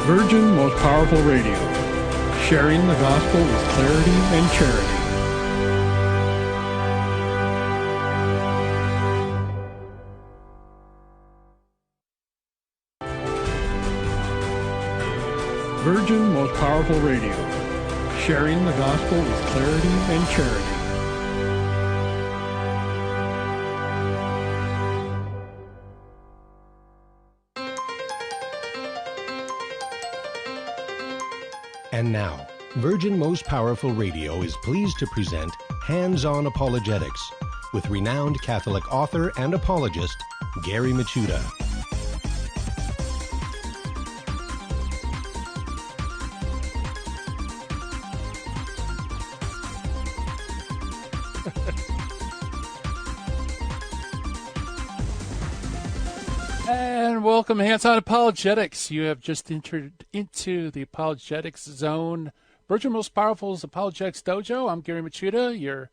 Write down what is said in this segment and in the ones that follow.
Virgin Most Powerful Radio, sharing the gospel with clarity and charity. Virgin Most Powerful Radio, sharing the gospel with clarity and charity. And now, Virgin Most Powerful Radio is pleased to present Hands-On Apologetics with renowned Catholic author and apologist, Gary Michuta. And welcome, Hands-On Apologetics. You have just entered into the Apologetics Zone, Virgin Most Powerful's Apologetics Dojo. I'm Gary Michuta, your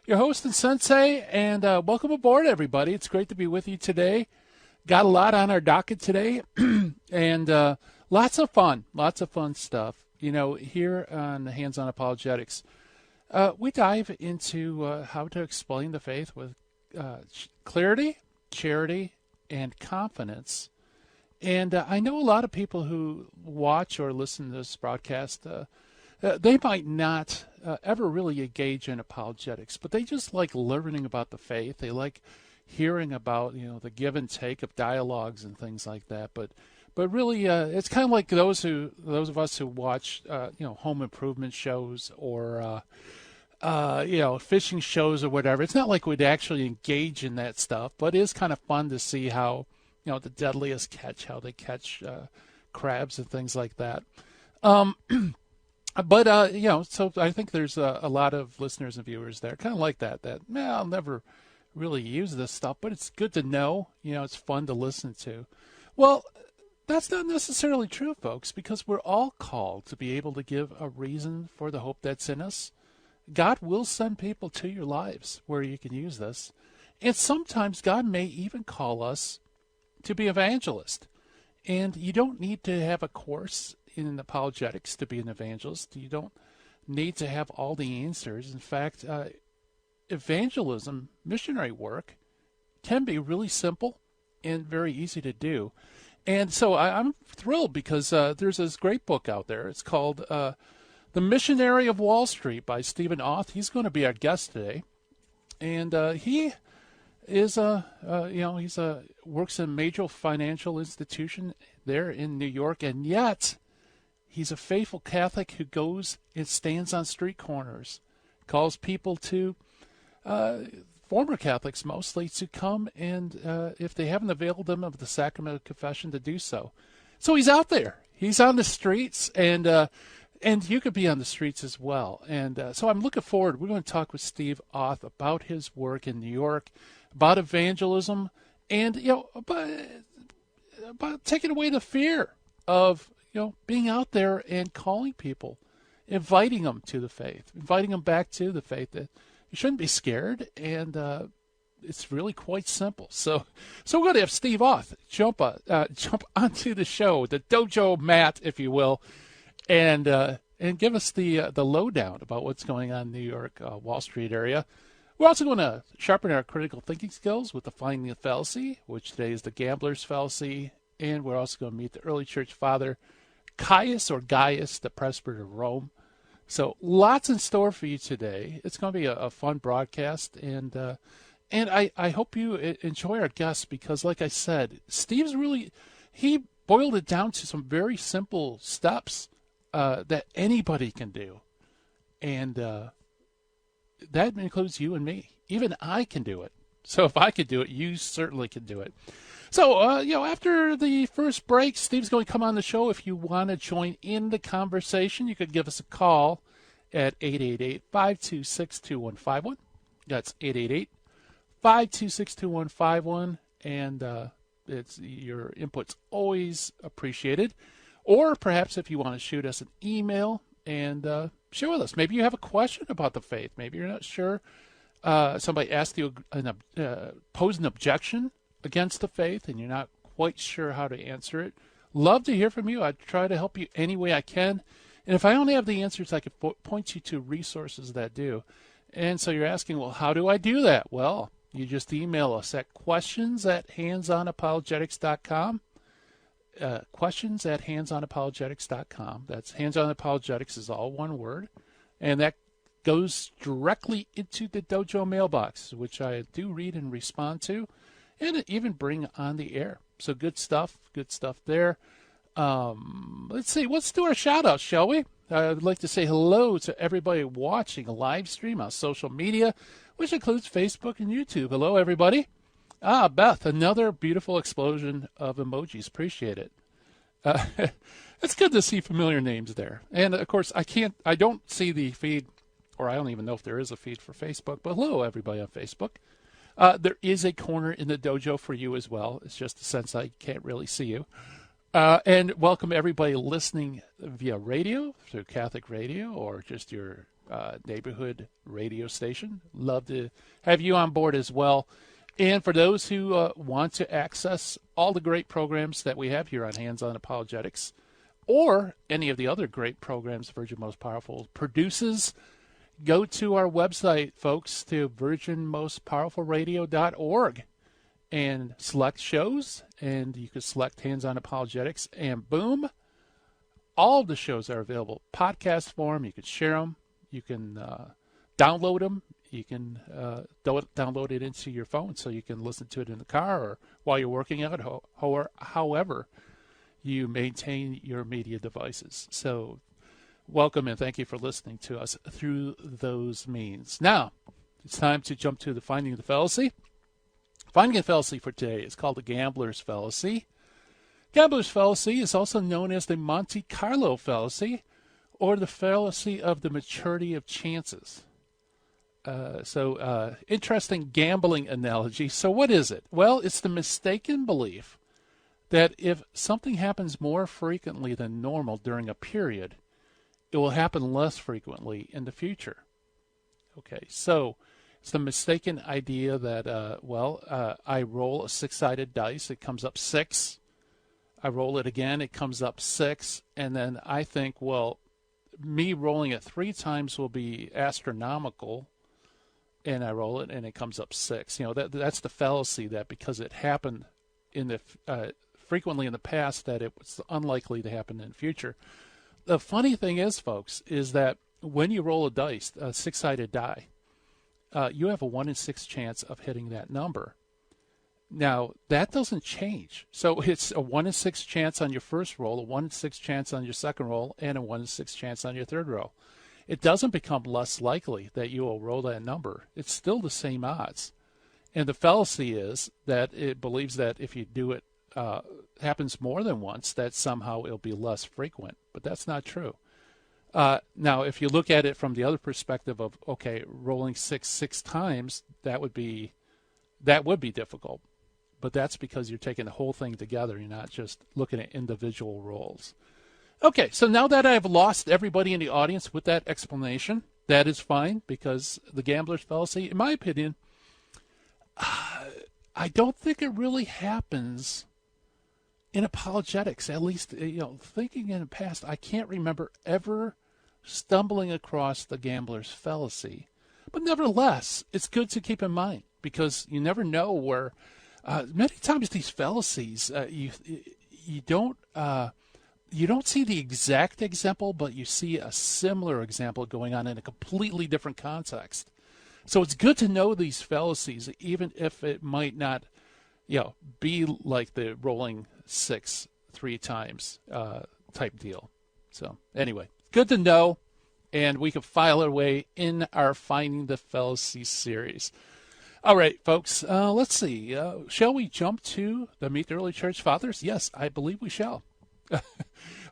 host and sensei, and welcome aboard, everybody. It's great to be with you today. Got a lot on our docket today, and lots of fun stuff. You know, here on Hands-On Apologetics, we dive into how to explain the faith with clarity, charity, and confidence. And I know a lot of people who watch or listen to this broadcast, they might not ever really engage in apologetics, but they just like learning about the faith. They like hearing about, you know, the give and take of dialogues and things like that. But really, it's kind of like those of us who watch, home improvement shows or fishing shows or whatever. It's not like we'd actually engage in that stuff, but it is kind of fun to see how, you know, the deadliest catch, how they catch crabs and things like that. So I think there's a lot of listeners and viewers there kind of like that, I'll never really use this stuff, but it's good to know, you know, it's fun to listen to. Well, that's not necessarily true, folks, because we're all called to be able to give a reason for the hope that's in us. God will send people to your lives where you can use this. And sometimes God may even call us to be evangelists. And you don't need to have a course in apologetics to be an evangelist. You don't need to have all the answers. In fact, evangelism, missionary work, can be really simple and very easy to do. And so I'm thrilled because there's this great book out there. It's called The Missionary of Wall Street by Stephen Auth. He's going to be our guest today, and he is works in a major financial institution there in New York, and yet he's a faithful Catholic who goes and stands on street corners, calls people to former Catholics mostly to come and if they haven't availed them of the sacrament of confession, to do so. So he's out there. He's on the streets, and you could be on the streets as well. And so I'm looking forward. We're going to talk with Steve Auth about his work in New York, about evangelism, and about taking away the fear of being out there and calling people, inviting them to the faith, inviting them back to the faith. That you shouldn't be scared, and it's really quite simple. So we're going to have Steve Auth jump onto the show, the dojo mat, if you will, and give us the lowdown about what's going on in New York, Wall Street area. We're also going to sharpen our critical thinking skills with the Finding the Fallacy, which today is the Gambler's Fallacy, and we're also going to meet the early church father, Gaius, the presbyter of Rome. So lots in store for you today. It's going to be a fun broadcast, and I hope you enjoy our guests because, like I said, Steve's he boiled it down to some very simple steps that anybody can do. And that includes you and me. Even I can do it. So if I could do it, you certainly can do it. So, after the first break, Steve's going to come on the show. If you want to join in the conversation, you could give us a call at 888-526-2151. That's 888-526-2151. And your input's always appreciated. Or perhaps if you want to shoot us an email and share with us. Maybe you have a question about the faith. Maybe you're not sure. Somebody asked you posed an objection against the faith and you're not quite sure how to answer it. love to hear from you. I try to help you any way I can. And if I don't have the answers, I can point you to resources that do. And so you're asking, well, how do I do that? Well, you just email us at questions@handsonapologetics.com. Questions@handsonapologetics.com. That's Hands-On Apologetics is all one word. And that goes directly into the dojo mailbox, which I do read and respond to, and even bring on the air. So good stuff there. Let's see, let's do our shout-outs, shall we? I'd like to say hello to everybody watching a live stream on social media, which includes Facebook and YouTube. Hello, everybody. Beth, another beautiful explosion of emojis. Appreciate it. It's good to see familiar names there. And, of course, I don't see the feed, or I don't even know if there is a feed for Facebook, but hello, everybody on Facebook. There is a corner in the dojo for you as well. It's just a sense I can't really see you. And welcome everybody listening via radio, through Catholic radio, or just your neighborhood radio station. Love to have you on board as well. And for those who want to access all the great programs that we have here on Hands-On Apologetics, or any of the other great programs Virgin Most Powerful produces, go to our website, folks, to virginmostpowerfulradio.org. And select shows, and you can select Hands-On Apologetics, and boom, all of the shows are available. Podcast form, you can share them, you can download them, you can download it into your phone so you can listen to it in the car or while you're working out, however you maintain your media devices. So welcome and thank you for listening to us through those means. Now, it's time to jump to the Finding the Fallacy. Finding a fallacy for today is called the gambler's fallacy. Gambler's fallacy is also known as the Monte Carlo fallacy, or the fallacy of the maturity of chances. Interesting gambling analogy. So what is it? Well, it's the mistaken belief that if something happens more frequently than normal during a period, it will happen less frequently in the future. Okay, so it's the mistaken idea that, I roll a six-sided dice, it comes up 6. I roll it again, it comes up 6. And then I think, well, me rolling it 3 times will be astronomical. And I roll it and it comes up 6. That's the fallacy that because it happened frequently in the past that it was unlikely to happen in the future. The funny thing is, folks, is that when you roll a dice, a six-sided die, you have a 1 in 6 chance of hitting that number. Now, that doesn't change. So it's a 1 in 6 chance on your first roll, a 1 in 6 chance on your second roll, and a 1 in 6 chance on your third roll. It doesn't become less likely that you will roll that number. It's still the same odds. And the fallacy is that it believes that if you do it, happens more than once, that somehow it'll be less frequent. But that's not true. Now, if you look at it from the other perspective of, okay, rolling six times, that would be difficult. But that's because you're taking the whole thing together. You're not just looking at individual rolls. Okay, so now that I've lost everybody in the audience with that explanation, that is fine, because the gambler's fallacy, in my opinion, I don't think it really happens in apologetics. At least, thinking in the past, I can't remember ever stumbling across the gambler's fallacy. But nevertheless, it's good to keep in mind, because you never know where, many times these fallacies, you don't see the exact example, but you see a similar example going on in a completely different context. So it's good to know these fallacies, even if it might not, be like the rolling 6 3 times type deal. So anyway, good to know, and we can file our way in our Finding the Fallacy series. All right, folks, let's see. Shall we jump to the Meet the Early Church Fathers? Yes, I believe we shall.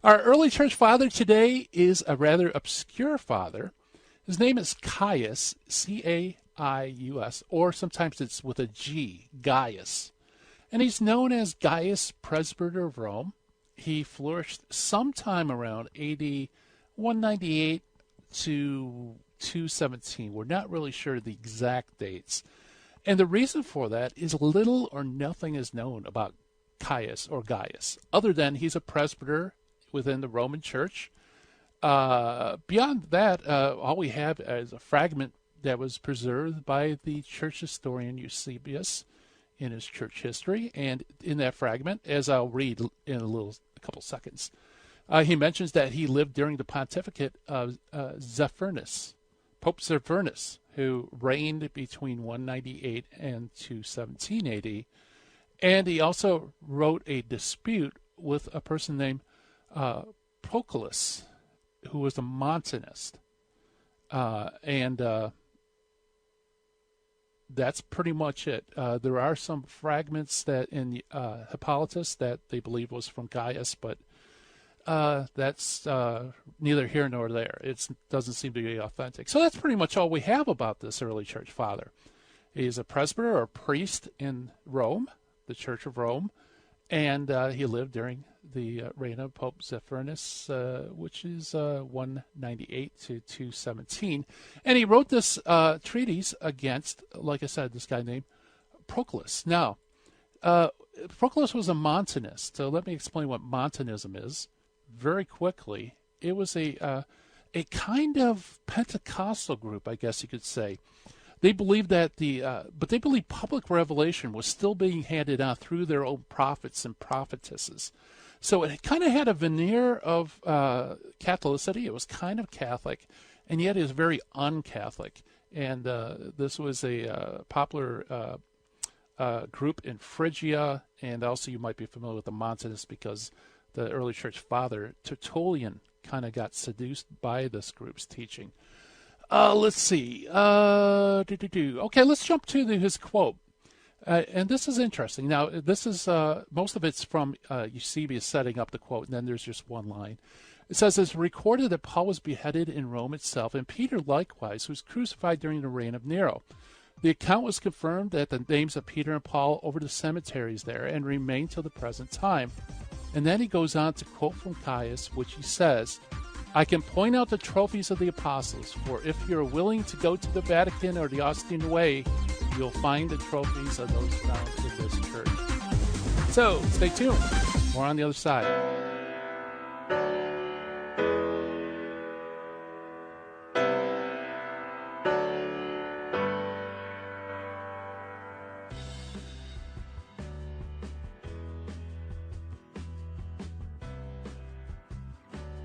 Our early church father today is a rather obscure father. His name is Caius, C-A-I-U-S, or sometimes it's with a G, Gaius. And he's known as Gaius, Presbyter of Rome. He flourished sometime around AD 198 to 217. We're not really sure the exact dates. And the reason for that is little or nothing is known about Caius or Gaius, other than he's a presbyter within the Roman Church. Beyond that, all we have is a fragment that was preserved by the church historian Eusebius in his church history. And in that fragment, as I'll read in a couple seconds, he mentions that he lived during the pontificate of Zephyrus, Pope Zephyrus, who reigned between 198 and 217 AD. And he also wrote a dispute with a person named Proclus, who was a Montanist. That's pretty much it. There are some fragments that in Hippolytus that they believe was from Gaius, but that's neither here nor there. It doesn't seem to be authentic. So that's pretty much all we have about this early church father. He's a presbyter or priest in Rome, the Church of Rome, and he lived during the reign of Pope Zephyrus, which is 198 to 217. And he wrote this treatise against, like I said, this guy named Proclus. Now, Proclus was a Montanist, so let me explain what Montanism is very quickly. It was a kind of Pentecostal group, I guess you could say. They believed that but they believed public revelation was still being handed out through their own prophets and prophetesses. So it kind of had a veneer of Catholicity. It was kind of Catholic, and yet it was very un-Catholic. And this was a popular group in Phrygia, and also you might be familiar with the Montanists because the early church father, Tertullian, kind of got seduced by this group's teaching. Let's see. Okay, let's jump to his quote. And this is interesting. Now, this is most of it's from Eusebius setting up the quote, and then there's just one line. It says, it's recorded that Paul was beheaded in Rome itself, and Peter likewise, who was crucified during the reign of Nero. The account was confirmed that the names of Peter and Paul over the cemeteries there and remain till the present time. And then he goes on to quote from Caius, which he says, I can point out the trophies of the apostles, for if you're willing to go to the Vatican or the Austin Way, you'll find the trophies of those found in this church. So, stay tuned. More on the other side.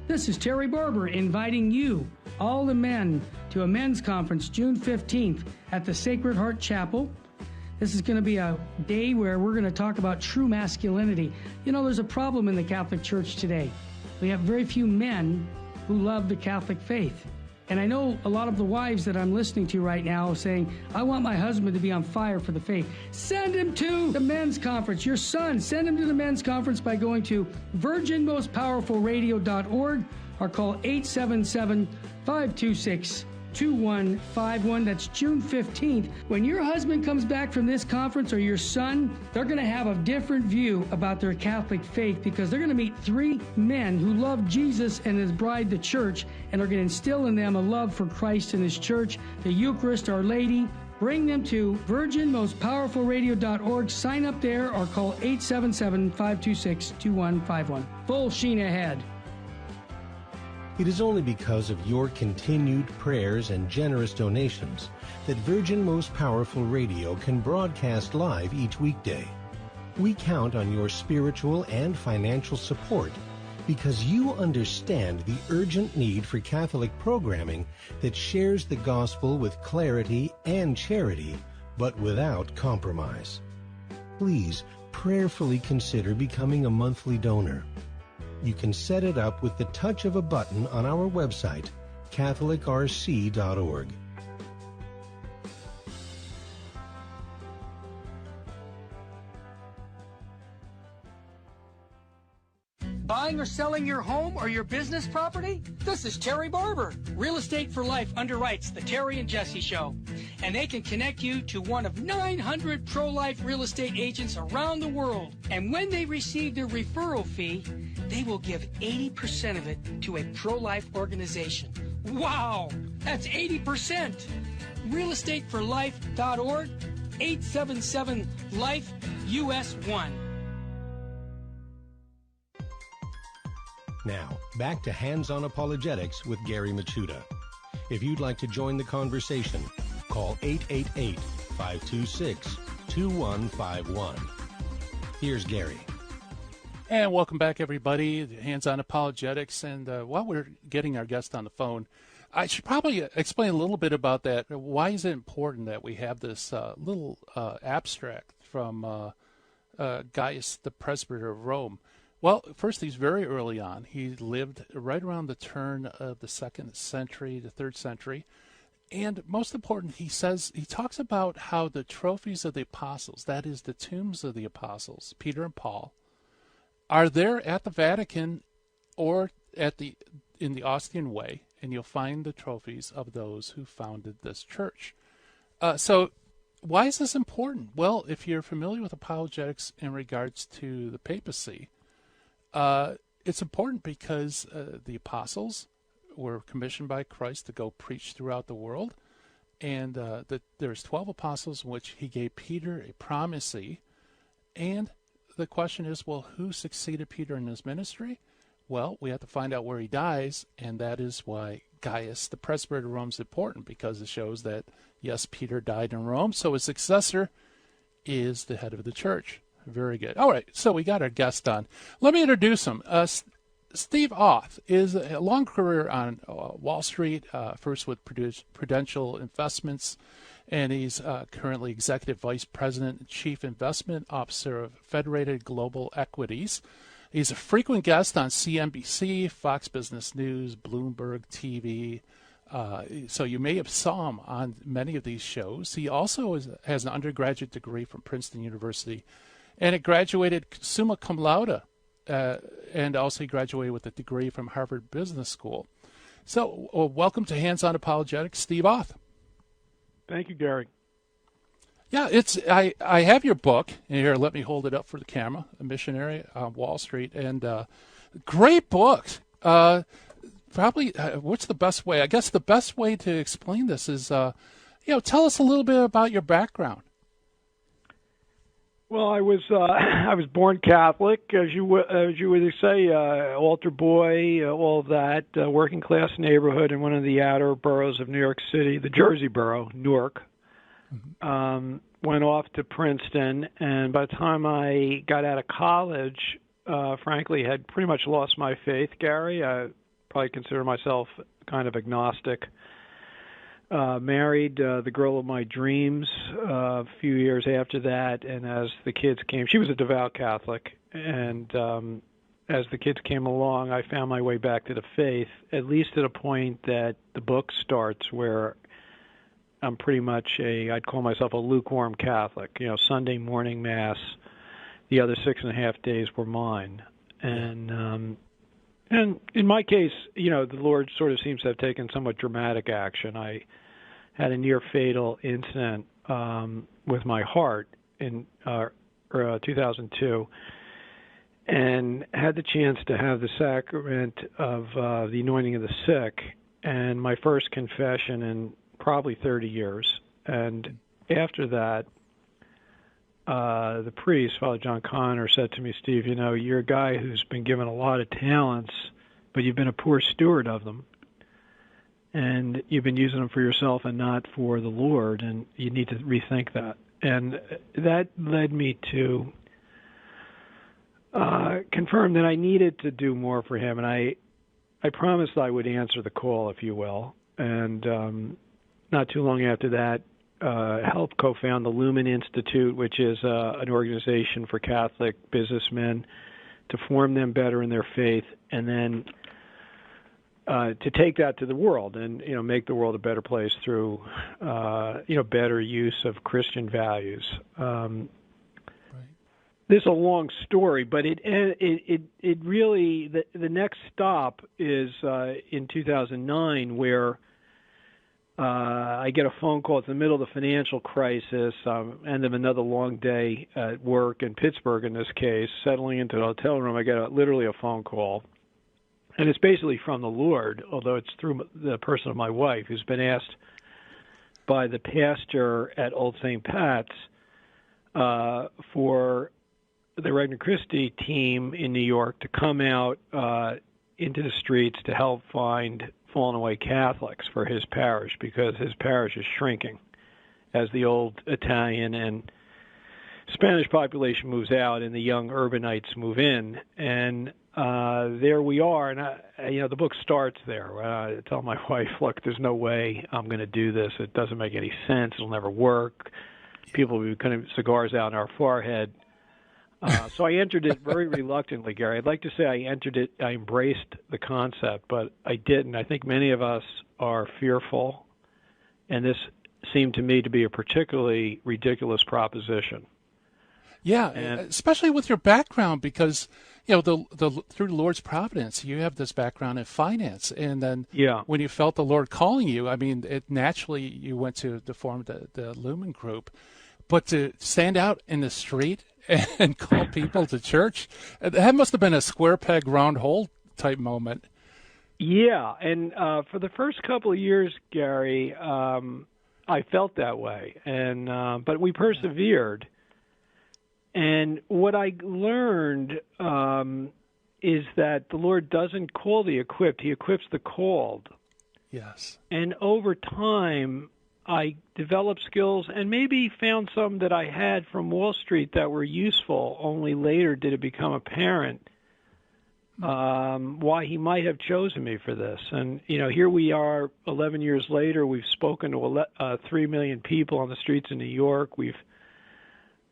This is Terry Barber inviting you, all the men, to a men's conference June 15th at the Sacred Heart Chapel. This is going to be a day where we're going to talk about true masculinity. You know, there's a problem in the Catholic Church today. We have very few men who love the Catholic faith. And I know a lot of the wives that I'm listening to right now saying, I want my husband to be on fire for the faith. Send him to the men's conference. Your son, send him to the men's conference by going to virginmostpowerfulradio.org or call 877-526-2151. That's June 15th. When your husband comes back from this conference or your son, they're going to have a different view about their Catholic faith because they're going to meet three men who love Jesus and his bride, the church, and are going to instill in them a love for Christ and his church, the Eucharist, Our Lady. Bring them to virginmostpowerfulradio.org. Sign up there or call 877-526-2151. Full sheen ahead. It is only because of your continued prayers and generous donations that Virgin Most Powerful Radio can broadcast live each weekday. We count on your spiritual and financial support because you understand the urgent need for Catholic programming that shares the gospel with clarity and charity, but without compromise. Please prayerfully consider becoming a monthly donor. You can set it up with the touch of a button on our website, catholicrc.org. Buying or selling your home or your business property? This is Terry Barber. Real Estate for Life underwrites the Terry and Jesse Show. And they can connect you to one of 900 pro-life real estate agents around the world. And when they receive their referral fee, they will give 80% of it to a pro-life organization. Wow! That's 80%! realestateforlife.org, 877-LIFE-US1. Now, back to Hands-On Apologetics with Gary Machuda. If you'd like to join the conversation, call 888-526-2151. Here's Gary. And welcome back, everybody, to Hands-On Apologetics. And while we're getting our guest on the phone, I should probably explain a little bit about that. Why is it important that we have this little abstract from Gaius, the Presbyter of Rome? Well, first, he's very early on. He lived right around the turn of the 2nd century, the 3rd century. And most important, he talks about how the trophies of the apostles, that is, the tombs of the apostles, Peter and Paul, are there at the Vatican or in the Austrian Way, and you'll find the trophies of those who founded this church. So why is this important? Well, if you're familiar with apologetics in regards to the papacy, it's important because the apostles were commissioned by Christ to go preach throughout the world, and there's 12 apostles in which he gave Peter a primacy, and the question is, well, who succeeded Peter in his ministry? Well, we have to find out where he dies, and that is why Gaius, the Presbyter of Rome, is important, because it shows that, yes, Peter died in Rome, so his successor is the head of the church. Very good. All right, so we got our guest on. Let me introduce him. Steve Auth is a long career on Wall Street, first with Prudential Investments, and he's currently Executive Vice President and Chief Investment Officer of Federated Global Equities. He's a frequent guest on CNBC, Fox Business News, Bloomberg TV, so you may have saw him on many of these shows. He also has an undergraduate degree from Princeton University, and it graduated summa cum laude, and also he graduated with a degree from Harvard Business School. So welcome to Hands-On Apologetics, Steve Auth. Thank you, Gary. Yeah, I have your book, and here, let me hold it up for the camera, Missionary on Wall Street, and great book. Probably, what's the best way? I guess the best way to explain this is, tell us a little bit about your background. Well, I was born Catholic, as you would say, altar boy, all of that, working class neighborhood in one of the outer boroughs of New York City, the Jersey borough, Newark. Mm-hmm. Went off to Princeton, and by the time I got out of college, frankly, had pretty much lost my faith, Gary. I probably consider myself kind of agnostic. Married the girl of my dreams a few years after that, and as the kids came, she was a devout Catholic, and as the kids came along, I found my way back to the faith, at least at a point that the book starts where I'm pretty much I'd call myself a lukewarm Catholic. Sunday morning Mass, the other 6.5 days were mine. And in my case, the Lord sort of seems to have taken somewhat dramatic action. I had a near fatal incident with my heart in 2002, and had the chance to have the sacrament of the anointing of the sick, and my first confession in probably 30 years. And after that, the priest, Father John Connor, said to me, Steve, you're a guy who's been given a lot of talents, but you've been a poor steward of them. And you've been using them for yourself and not for the Lord, and you need to rethink that. And that led me to confirm that I needed to do more for him. And I promised I would answer the call, if you will. And not too long after that, helped co-found the Lumen Institute, which is an organization for Catholic businessmen to form them better in their faith, and then to take that to the world and make the world a better place through better use of Christian values. This is a long story, but it really the next stop is in 2009, where I get a phone call. It's in the middle of the financial crisis, end of another long day at work in Pittsburgh in this case, settling into the hotel room. I get literally a phone call. And it's basically from the Lord, although it's through the person of my wife, who's been asked by the pastor at Old St. Pat's for the Regnum Christi team in New York to come out into the streets to help find fallen away Catholics for his parish, because his parish is shrinking as the old Italian and Spanish population moves out and the young urbanites move in. And there we are. And, the book starts there. I tell my wife, look, there's no way I'm going to do this. It doesn't make any sense. It'll never work. People will be putting cigars out in our forehead. So I entered it very reluctantly, Gary. I'd like to say I entered it, I embraced the concept, but I didn't. I think many of us are fearful, and this seemed to me to be a particularly ridiculous proposition. Yeah, especially with your background, because through the Lord's providence, you have this background in finance, and then when you felt the Lord calling you, I mean, naturally you went to form the Lumen Group, but to stand out in the street and call people to church, that must have been a square peg round hole type moment. Yeah, and for the first couple of years, Gary, I felt that way, and but we persevered. And what I learned is that the Lord doesn't call the equipped; He equips the called. Yes. And over time, I developed skills and maybe found some that I had from Wall Street that were useful. Only later did it become apparent why He might have chosen me for this. And, here we are 11 years later. We've spoken to 3 million people on the streets of New York. We've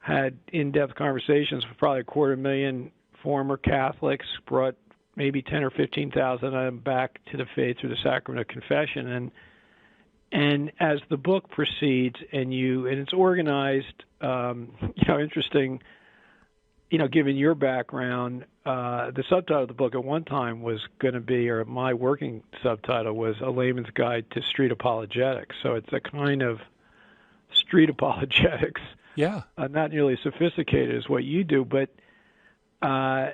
had in-depth conversations with probably 250,000 former Catholics, brought maybe 10 or 15,000 of them back to the faith through the sacrament of confession. And as the book proceeds, and it's organized, interesting, given your background, the subtitle of the book at one time was going to be, or my working subtitle was, A Layman's Guide to Street Apologetics. So it's a kind of street apologetics. Yeah. Not nearly as sophisticated as what you do, but, how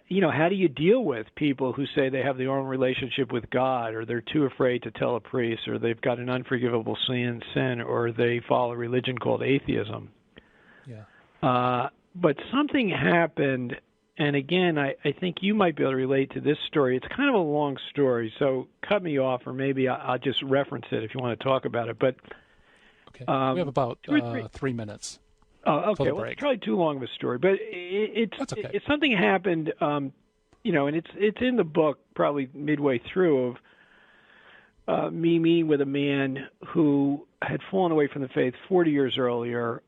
do you deal with people who say they have their own relationship with God, or they're too afraid to tell a priest, or they've got an unforgivable sin, or they follow a religion called atheism? Yeah. But something happened, and again, I think you might be able to relate to this story. It's kind of a long story, so cut me off, or maybe I'll just reference it if you want to talk about it. But okay. We have about 3 minutes. Oh, okay. Well, it's probably too long of a story, but it's something happened, and it's in the book probably midway through of me meeting with a man who had fallen away from the faith 40 years earlier,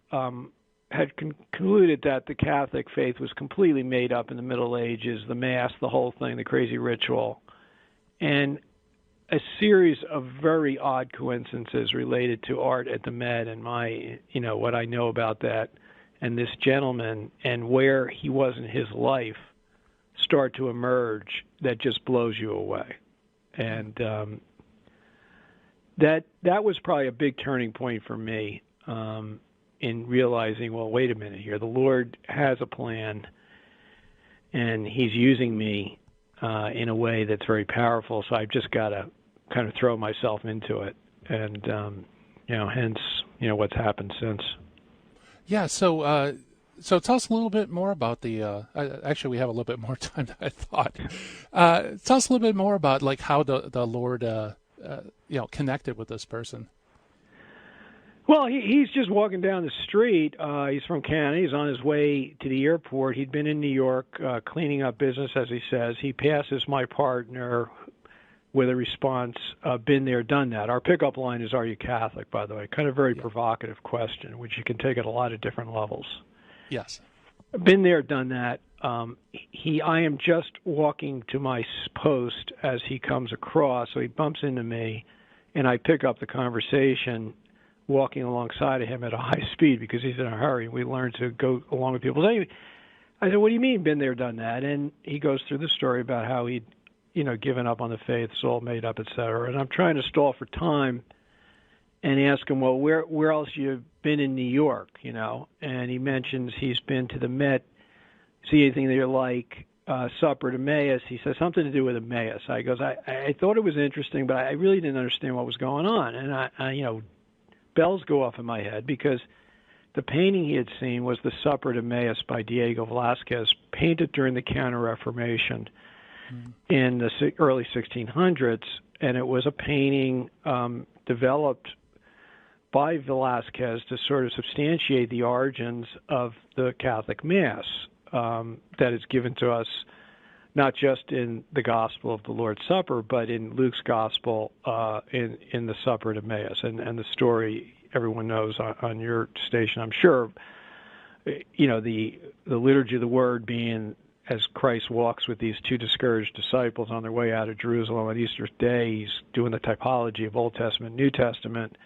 had concluded that the Catholic faith was completely made up in the Middle Ages, the Mass, the whole thing, the crazy ritual, and a series of very odd coincidences related to art at the Met and my, what I know about that, and this gentleman and where he was in his life start to emerge that just blows you away. And that was probably a big turning point for me in realizing, well, wait a minute here. The Lord has a plan, and He's using me in a way that's very powerful, so I've just got to kind of throw myself into it, and hence what's happened since. Yeah. So tell us a little bit more about the. Actually, we have a little bit more time than I thought. Tell us a little bit more about like how the Lord connected with this person. Well, he's just walking down the street. He's from Canada. He's on his way to the airport. He'd been in New York cleaning up business, as he says. He passes my partner with a response, been there, done that. Our pickup line is, are you Catholic, by the way? Kind of very provocative question, which you can take at a lot of different levels. Yes. Been there, done that. I am just walking to my post as he comes across, so he bumps into me, and I pick up the conversation walking alongside of him at a high speed because he's in a hurry. We learn to go along with people. So anyway, I said, what do you mean, been there, done that? And he goes through the story about how he'd given up on the faith, it's all made up, et cetera. And I'm trying to stall for time and ask him, well, where else you've been in New York, And he mentions he's been to the Met, see anything there like supper at Emmaus. He says something to do with Emmaus. I goes, I thought it was interesting, but I really didn't understand what was going on. And I bells go off in my head because the painting he had seen was the Supper at Emmaus by Diego Velázquez, painted during the Counter-Reformation. in the early 1600s, and it was a painting developed by Velázquez to sort of substantiate the origins of the Catholic Mass that is given to us not just in the Gospel of the Lord's Supper, but in Luke's Gospel in the Supper at Emmaus, and the story everyone knows on your station, I'm sure. You know, the liturgy of the Word being as Christ walks with these two discouraged disciples on their way out of Jerusalem on Easter Day. He's doing the typology of Old Testament, New Testament,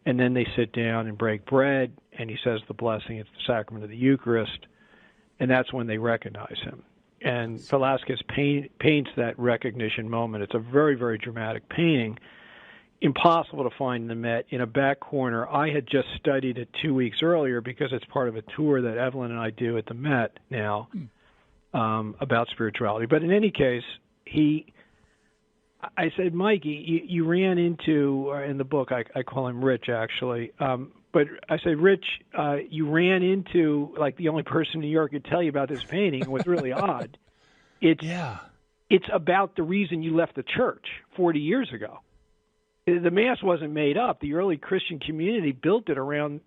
and then they sit down and break bread, and he says the blessing. It's the sacrament of the Eucharist, and that's when they recognize him. And Velázquez paints that recognition moment. It's a very, very dramatic painting. Impossible to find in the Met. In a back corner, I had just studied it 2 weeks earlier because it's part of a tour that Evelyn and I do at the Met now about spirituality. But in any case, I said, Mike, you ran into, in the book, I call him Rich, actually, but I said, Rich, you ran into, like, the only person in New York could tell you about this painting. It was really odd. It's about the reason you left the church 40 years ago. The Mass wasn't made up. The early Christian community built it around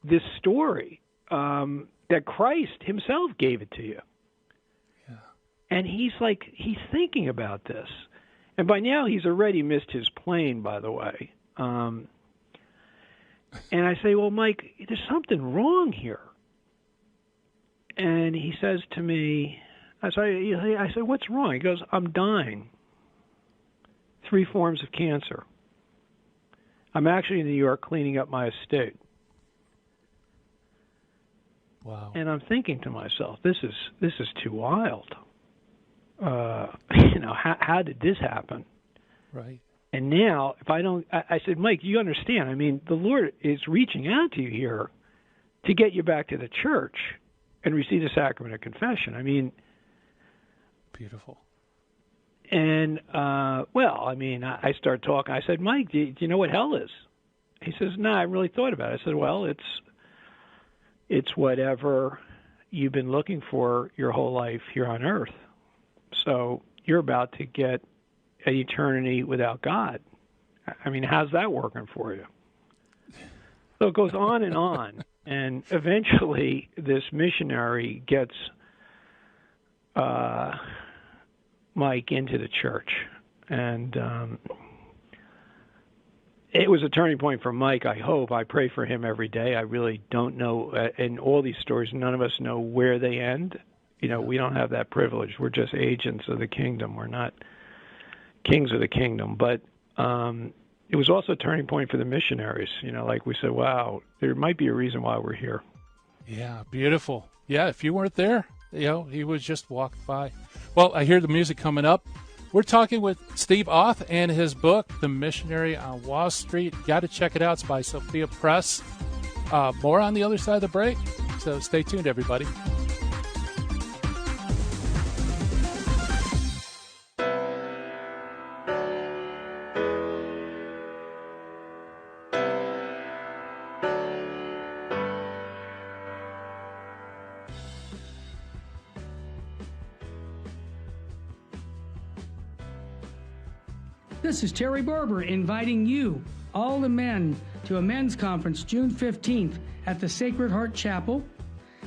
this story that Christ himself gave it to you. Yeah. And he's thinking about this. And by now he's already missed his plane, by the way. And I say, well, Mike, there's something wrong here. And he says to me, I say, what's wrong? He goes, I'm dying. 3 forms of cancer. I'm actually in New York cleaning up my estate. Wow. And I'm thinking to myself, this is too wild. How did this happen? Right. And now, if I said, Mike, you understand? I mean, the Lord is reaching out to you here to get you back to the church and receive the sacrament of confession. I mean, beautiful. And, I start talking. I said, Mike, do you know what hell is? He says, no, I really thought about it. I said, well, it's whatever you've been looking for your whole life here on earth. So you're about to get an eternity without God. I mean, how's that working for you? So it goes on, and eventually this missionary gets Mike into the church, and it was a turning point for Mike. I hope. I pray for him every day. I really don't know. In all these stories, none of us know where they end. You know, we don't have that privilege. We're just agents of the kingdom. We're not kings of the kingdom. But it was also a turning point for the missionaries. You know, like we said, wow, there might be a reason why we're here. Yeah, beautiful. Yeah, if you weren't there, he was just walked by. Well, I hear the music coming up. We're talking with Steve Auth and his book, The Missionary on Wall Street. Got to check it out. It's by Sophia Press. More on the other side of the break. So stay tuned, everybody. This is Terry Barber inviting you, all the men, to a men's conference June 15th at the Sacred Heart Chapel.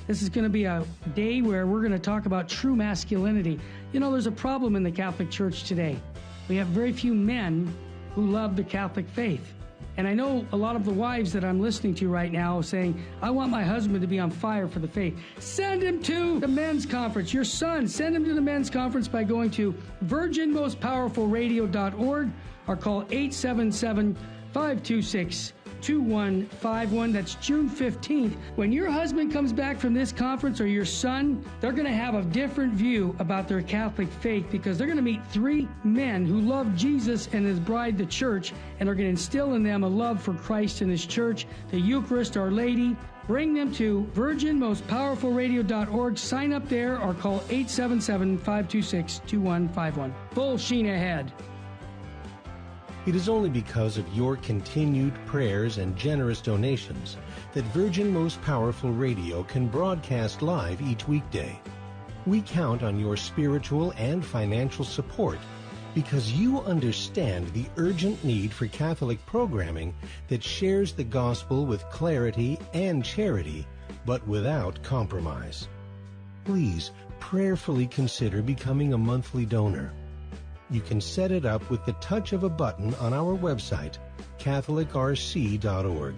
This is going to be a day where we're going to talk about true masculinity. You know, there's a problem in the Catholic Church today. We have very few men who love the Catholic faith. And I know a lot of the wives that I'm listening to right now saying, I want my husband to be on fire for the faith. Send him to the men's conference. Your son, send him to the men's conference by going to virginmostpowerfulradio.org or call 877-526-2151. That's June 15th. When your husband comes back from this conference, or your son, they're going to have a different view about their Catholic faith, because they're going to meet 3 men who love Jesus and his bride, the church, and are going to instill in them a love for Christ and his church, the Eucharist, Our Lady. Bring them to virginmostpowerfulradio.org. Sign up there or call 877-526-2151. Full sheen ahead. It is only because of your continued prayers and generous donations that Virgin Most Powerful Radio can broadcast live each weekday. We count on your spiritual and financial support because you understand the urgent need for Catholic programming that shares the gospel with clarity and charity, but without compromise. Please prayerfully consider becoming a monthly donor. You can set it up with the touch of a button on our website, catholicrc.org.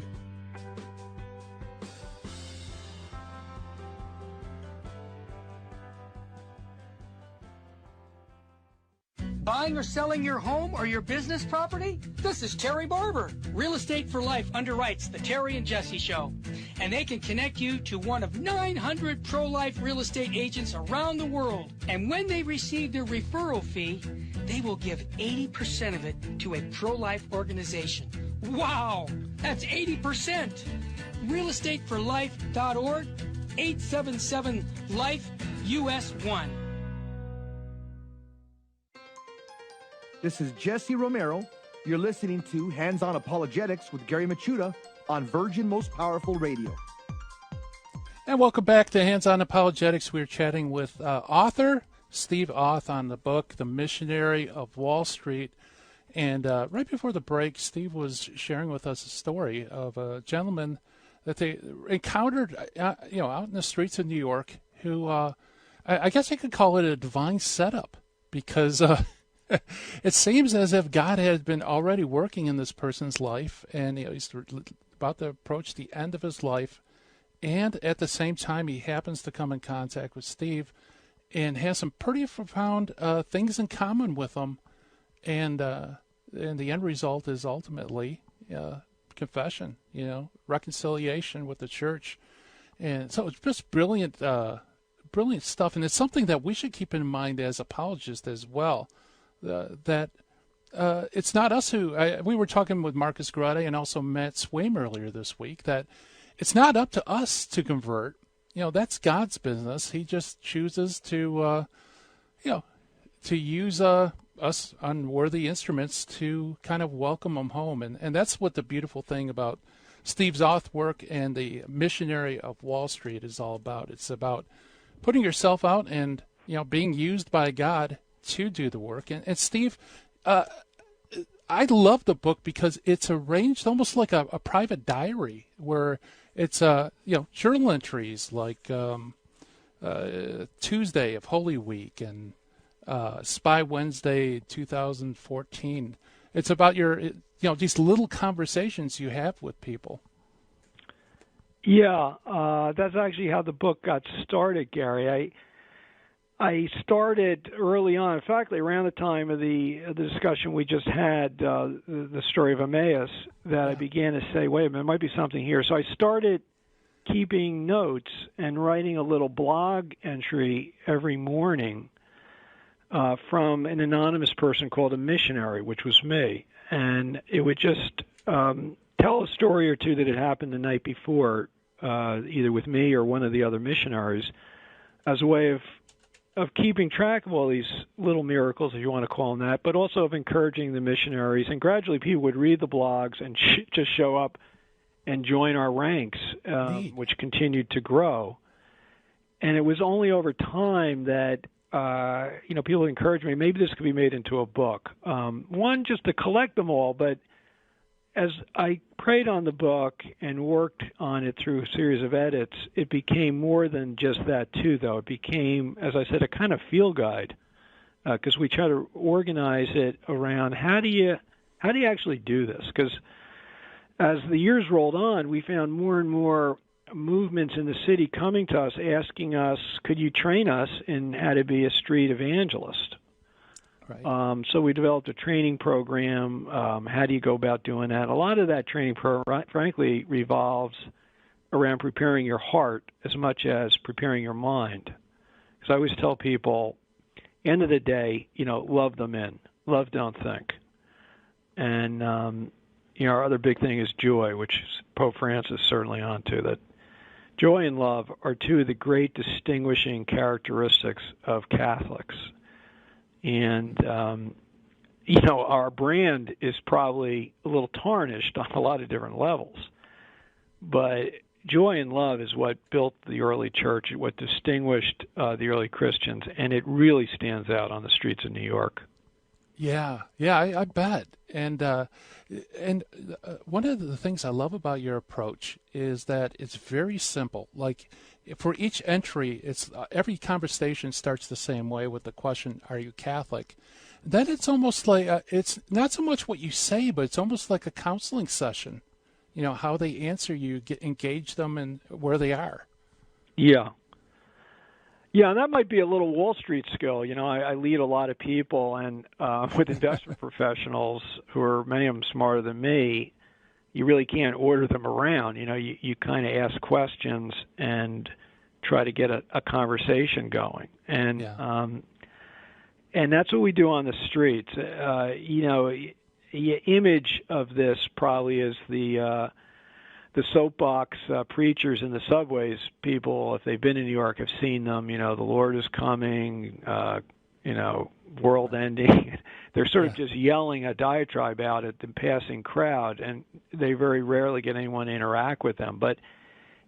Buying or selling your home or your business property? This is Terry Barber. Real Estate for Life underwrites the Terry and Jesse Show. And they can connect you to one of 900 pro-life real estate agents around the world. And when they receive their referral fee, they will give 80% of it to a pro-life organization. Wow! That's 80%! realestateforlife.org, 877-LIFE-US1. This is Jesse Romero. You're listening to Hands-On Apologetics with Gary Machuda on Virgin Most Powerful Radio. And welcome back to Hands-On Apologetics. We're chatting with author Steve Auth on the book, The Missionary of Wall Street. And right before the break, Steve was sharing with us a story of a gentleman that they encountered out in the streets of New York who, I guess I could call it a divine setup, because it seems as if God had been already working in this person's life, and he's about to approach the end of his life, and at the same time he happens to come in contact with Steve and has some pretty profound things in common with him, and the end result is ultimately confession, reconciliation with the church. And so it's just brilliant stuff, and it's something that we should keep in mind as apologists as well. That it's not us who, we were talking with Marcus Grotte and also Matt Swaim earlier this week, that it's not up to us to convert. That's God's business. He just chooses to, to use us unworthy instruments to kind of welcome them home. And that's what the beautiful thing about Steve's Auth work and the Missionary of Wall Street is all about. It's about putting yourself out and, being used by God to do the work. And Steve, I love the book because it's arranged almost like a private diary, where it's journal entries like Tuesday of Holy Week and Spy Wednesday 2014. It's about your these little conversations you have with people. Yeah, that's actually how the book got started, Gary. I started early on, in fact, around the time of the discussion we just had, the story of Emmaus, that I began to say, wait a minute, there might be something here. So I started keeping notes and writing a little blog entry every morning from an anonymous person called a Missionary, which was me. And it would just tell a story or two that had happened the night before, either with me or one of the other missionaries, as a way of keeping track of all these little miracles, if you want to call them that, but also of encouraging the missionaries. And gradually people would read the blogs and just show up and join our ranks, which continued to grow. And it was only over time that, people encouraged me, maybe this could be made into a book. One, just to collect them all, but as I prayed on the book and worked on it through a series of edits, it became more than just that too, though. It became, as I said, a kind of field guide, because we try to organize it around how do you actually do this? Because as the years rolled on, we found more and more movements in the city coming to us, asking us, could you train us in how to be a street evangelist? Right. So we developed a training program. How do you go about doing that? A lot of that training program, frankly, revolves around preparing your heart as much as preparing your mind. Because I always tell people, end of the day, love them in. Love, don't think. And, our other big thing is joy, which Pope Francis is certainly onto, that joy and love are two of the great distinguishing characteristics of Catholics. And, our brand is probably a little tarnished on a lot of different levels. But joy and love is what built the early church, what distinguished the early Christians, and it really stands out on the streets of New York. Yeah, I bet. And one of the things I love about your approach is that it's very simple. Like for each entry, it's every conversation starts the same way with the question, "Are you Catholic?" Then it's almost like it's not so much what you say, but it's almost like a counseling session. You know, how they answer you, engage them in where they are. Yeah. Yeah, and that might be a little Wall Street skill. You know, I lead a lot of people, and with investment professionals who are, many of them smarter than me, you really can't order them around. You know, you kind of ask questions and try to get a conversation going. And and that's what we do on the streets. You know, the image of this probably is the soapbox preachers in the subways. People, if they've been in New York, have seen them. You know, the Lord is coming. You know, world ending. They're sort of just yelling a diatribe out at the passing crowd, and they very rarely get anyone to interact with them. But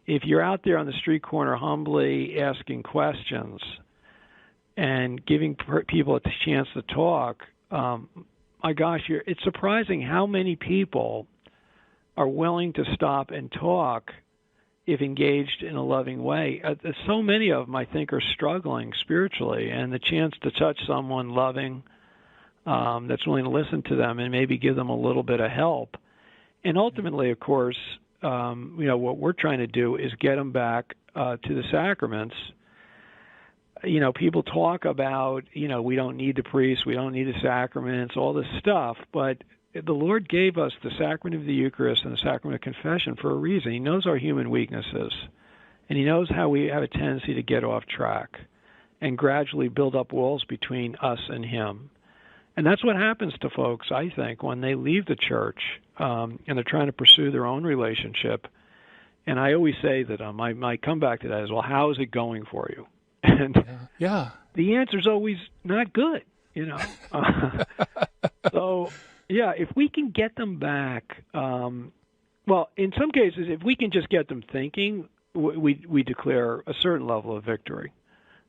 if you're out there on the street corner humbly asking questions and giving people a chance to talk, my gosh, it's surprising how many people are willing to stop and talk if engaged in a loving way. So many of them, I think, are struggling spiritually, and the chance to touch someone loving that's willing to listen to them and maybe give them a little bit of help. And ultimately, of course, you know, what we're trying to do is get them back to the sacraments. You know, people talk about, you know, we don't need the priest, we don't need the sacraments, all this stuff, but the Lord gave us the sacrament of the Eucharist and the sacrament of confession for a reason. He knows our human weaknesses, and he knows how we have a tendency to get off track and gradually build up walls between us and him. And that's what happens to folks, I think, when they leave the church and they're trying to pursue their own relationship. And I always say that my comeback to that is, well, how is it going for you? And the answer is always not good, you know. So, yeah, if we can get them back, well, in some cases, if we can just get them thinking, we declare a certain level of victory.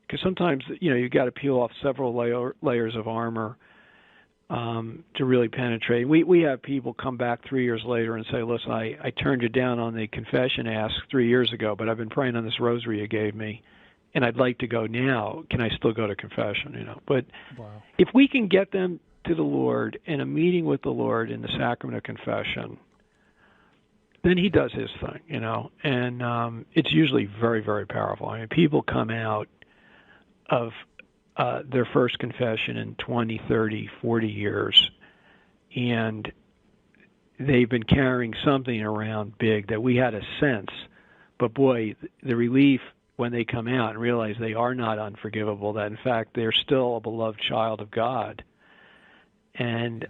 Because sometimes, you know, you've got to peel off several layers of armor to really penetrate. We have people come back 3 years later and say, listen, I turned you down on the confession ask 3 years ago, but I've been praying on this rosary you gave me, and I'd like to go now. Can I still go to confession? You know, but if we can get them to the Lord in a meeting with the Lord in the sacrament of confession, then he does his thing, you know, and it's usually very, very powerful. I mean, people come out of their first confession in 20, 30, 40 years, and they've been carrying something around big that we had a sense, but boy, the relief when they come out and realize they are not unforgivable, that in fact they're still a beloved child of God, and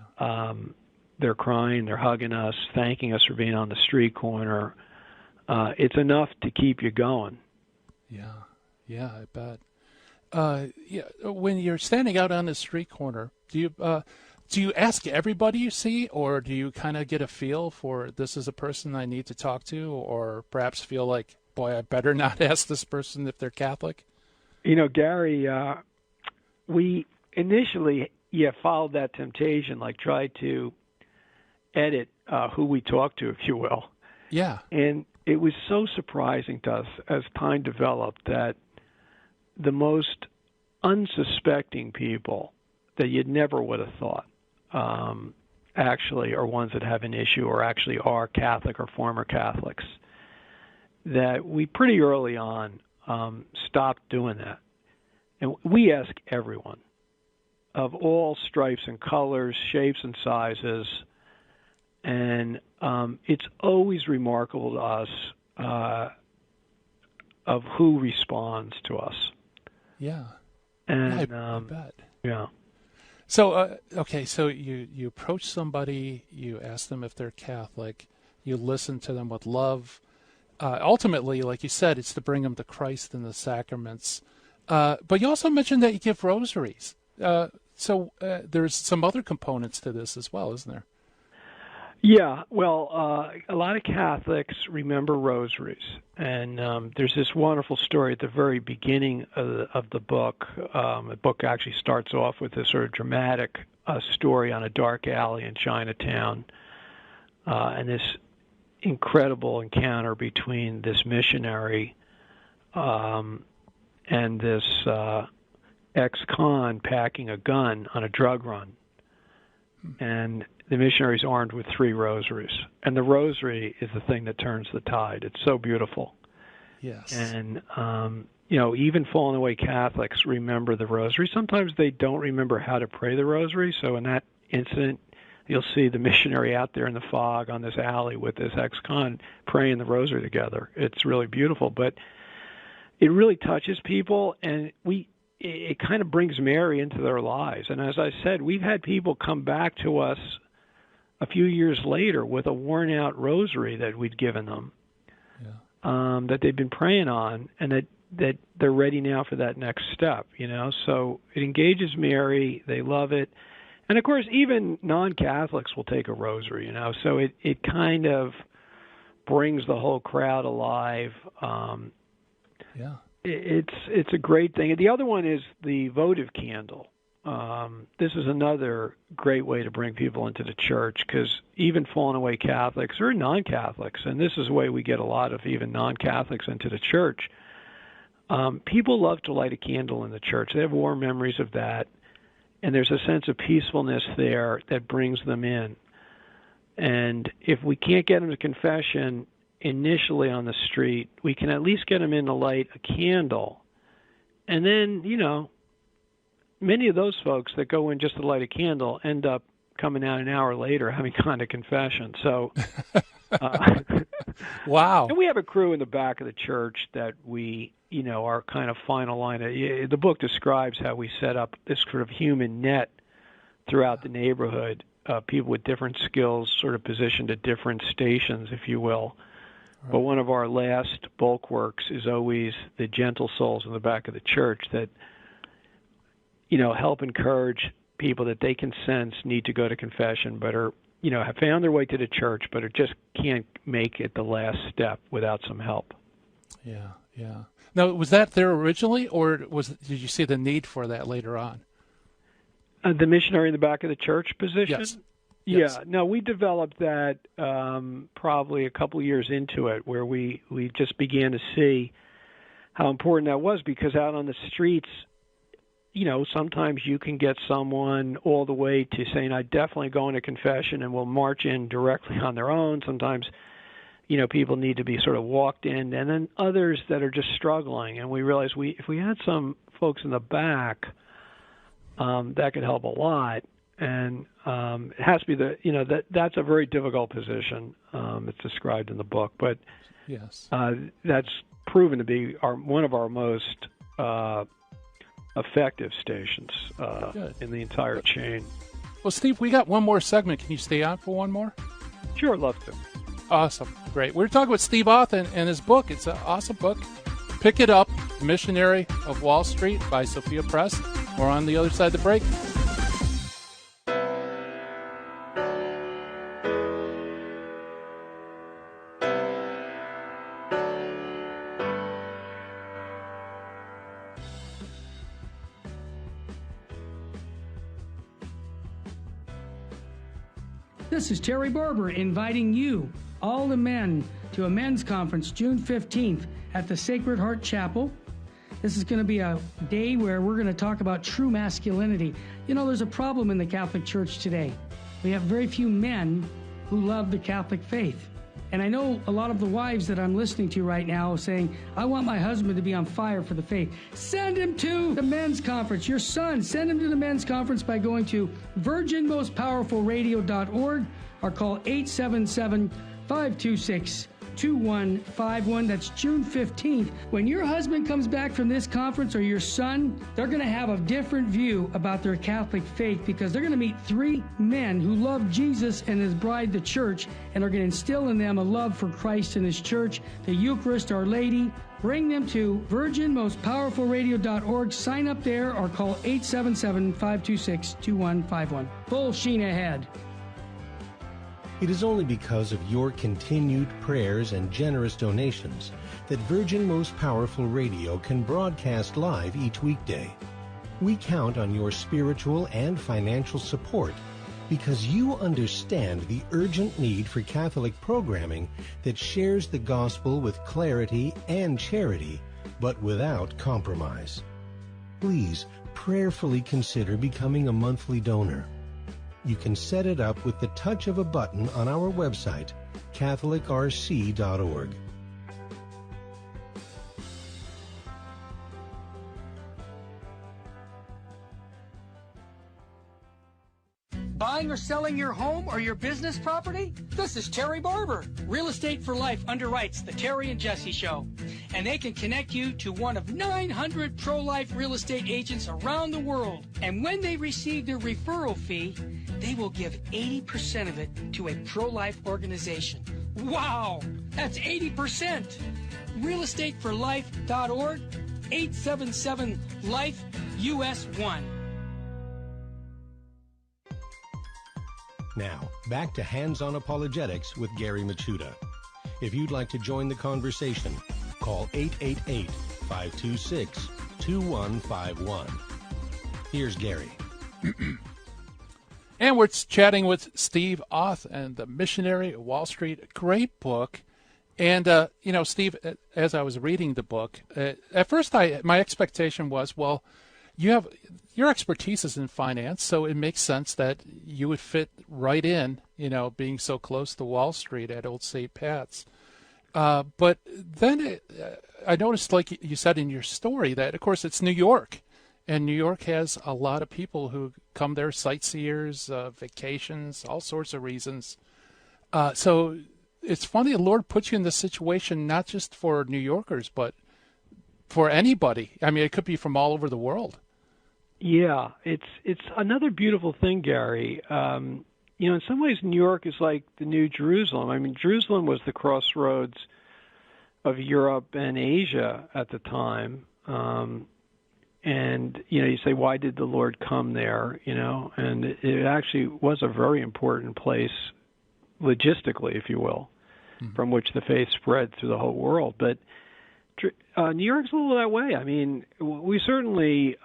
they're crying, they're hugging us, thanking us for being on the street corner. It's enough to keep you going. Yeah, I bet. When you're standing out on the street corner, do you ask everybody you see, or do you kind of get a feel for this is a person I need to talk to, or perhaps feel like, boy, I better not ask this person if they're Catholic? You know, Gary, we initially followed that temptation, like tried to edit who we talk to, if you will. Yeah. And it was so surprising to us as time developed that the most unsuspecting people that you'd never would have thought actually are ones that have an issue or actually are Catholic or former Catholics, that we pretty early on stopped doing that. And we ask everyone of all stripes and colors, shapes and sizes, and it's always remarkable to us of who responds to us. Yeah. And I bet. Yeah. So, okay, so you approach somebody, you ask them if they're Catholic, you listen to them with love. Ultimately, like you said, it's to bring them to Christ and the sacraments. But you also mentioned that you give rosaries. So there's some other components to this as well, isn't there? Yeah, well, a lot of Catholics remember rosaries, and there's this wonderful story at the very beginning of the book. The book actually starts off with this sort of dramatic story on a dark alley in Chinatown, and this incredible encounter between this missionary and this ex-con packing a gun on a drug run. And the missionary's armed with 3 rosaries. And the rosary is the thing that turns the tide. It's so beautiful. Yes. And, even fallen away Catholics remember the rosary. Sometimes they don't remember how to pray the rosary. So in that incident, you'll see the missionary out there in the fog on this alley with this ex-con praying the rosary together. It's really beautiful. But it really touches people, and it kind of brings Mary into their lives. And as I said, we've had people come back to us a few years later with a worn-out rosary that we'd given them, that they've been praying on, and that they're ready now for that next step, So it engages Mary. They love it. And, of course, even non-Catholics will take a rosary, So it kind of brings the whole crowd alive. It's a great thing. The other one is the votive candle. This is another great way to bring people into the church, because even fallen away Catholics or non-Catholics, and this is the way we get a lot of even non-Catholics into the church, people love to light a candle in the church. They have warm memories of that, and there's a sense of peacefulness there that brings them in. And if we can't get them to confession initially on the street, we can at least get them in to light a candle. And then, many of those folks that go in just to light a candle end up coming out an hour later having gone to confession. So, wow. And we have a crew in the back of the church that we, our kind of final line. The book describes how we set up this sort of human net throughout the neighborhood, people with different skills sort of positioned at different stations, if you will. Right. But one of our last bulk works is always the gentle souls in the back of the church that, help encourage people that they can sense need to go to confession, but are, have found their way to the church, but just can't make it the last step without some help. Yeah. Now, was that there originally, or did you see the need for that later on? The missionary in the back of the church position? Yes. Yeah, no, we developed that probably a couple of years into it, where we just began to see how important that was, because out on the streets, sometimes you can get someone all the way to saying, I definitely go into confession, and will march in directly on their own. Sometimes, people need to be sort of walked in, and then others that are just struggling. And we realized if we had some folks in the back, that could help a lot. And it has to be that's a very difficult position. It's described in the book, but yes, that's proven to be one of our most effective stations in the entire chain. Well, Steve, we got one more segment. Can you stay on for one more? Sure, I'd love to. Awesome. Great. We're talking with Steve Auth and his book. It's an awesome book. Pick it up, Missionary of Wall Street by Sophia Press. We're on the other side of the break. This is Terry Barber inviting you, all the men, to a men's conference June 15th at the Sacred Heart Chapel. This is going to be a day where we're going to talk about true masculinity. There's a problem in the Catholic Church today. We have very few men who love the Catholic faith. And I know a lot of the wives that I'm listening to right now saying, I want my husband to be on fire for the faith. Send him to the men's conference. Your son, send him to the men's conference by going to virginmostpowerfulradio.org or call 877-526-2151. That's June 15th. When your husband comes back from this conference, or your son, they're going to have a different view about their Catholic faith, because they're going to meet 3 men who love Jesus and his bride, the church, and are going to instill in them a love for Christ and his church, the Eucharist, Our Lady. Bring them to virginmostpowerfulradio.org. Sign up there or call 877-526-2151. Full sheen ahead. It is only because of your continued prayers and generous donations that Virgin Most Powerful Radio can broadcast live each weekday. We count on your spiritual and financial support because you understand the urgent need for Catholic programming that shares the gospel with clarity and charity, but without compromise. Please prayerfully consider becoming a monthly donor. You can set it up with the touch of a button on our website, catholicrc.org. Buying or selling your home or your business property? This is Terry Barber. Real Estate for Life underwrites the Terry and Jesse Show. And they can connect you to one of 900 pro-life real estate agents around the world. And when they receive their referral fee, they will give 80% of it to a pro-life organization. Wow! That's 80%! realestateforlife.org, 877-LIFE-US1. Now, back to Hands-on Apologetics with Gary Machuda. If you'd like to join the conversation, call 888-526-2151. Here's Gary. And we're chatting with Steve Auth and the Missionary at Wall Street. Great book. And, Steve, as I was reading the book, at first my expectation was, well, your expertise is in finance, so it makes sense that you would fit right in, being so close to Wall Street at Old St. Pat's. But then I noticed, like you said in your story, that, of course, it's New York. And New York has a lot of people who come there, sightseers, vacations, all sorts of reasons. So it's funny the Lord puts you in this situation not just for New Yorkers, but for anybody. I mean, it could be from all over the world. Yeah, it's another beautiful thing, Gary. In some ways, New York is like the New Jerusalem. I mean, Jerusalem was the crossroads of Europe and Asia at the time. And, you say, why did the Lord come there, And it actually was a very important place logistically, if you will, from which the faith spread through the whole world. But New York's a little that way. I mean, we certainly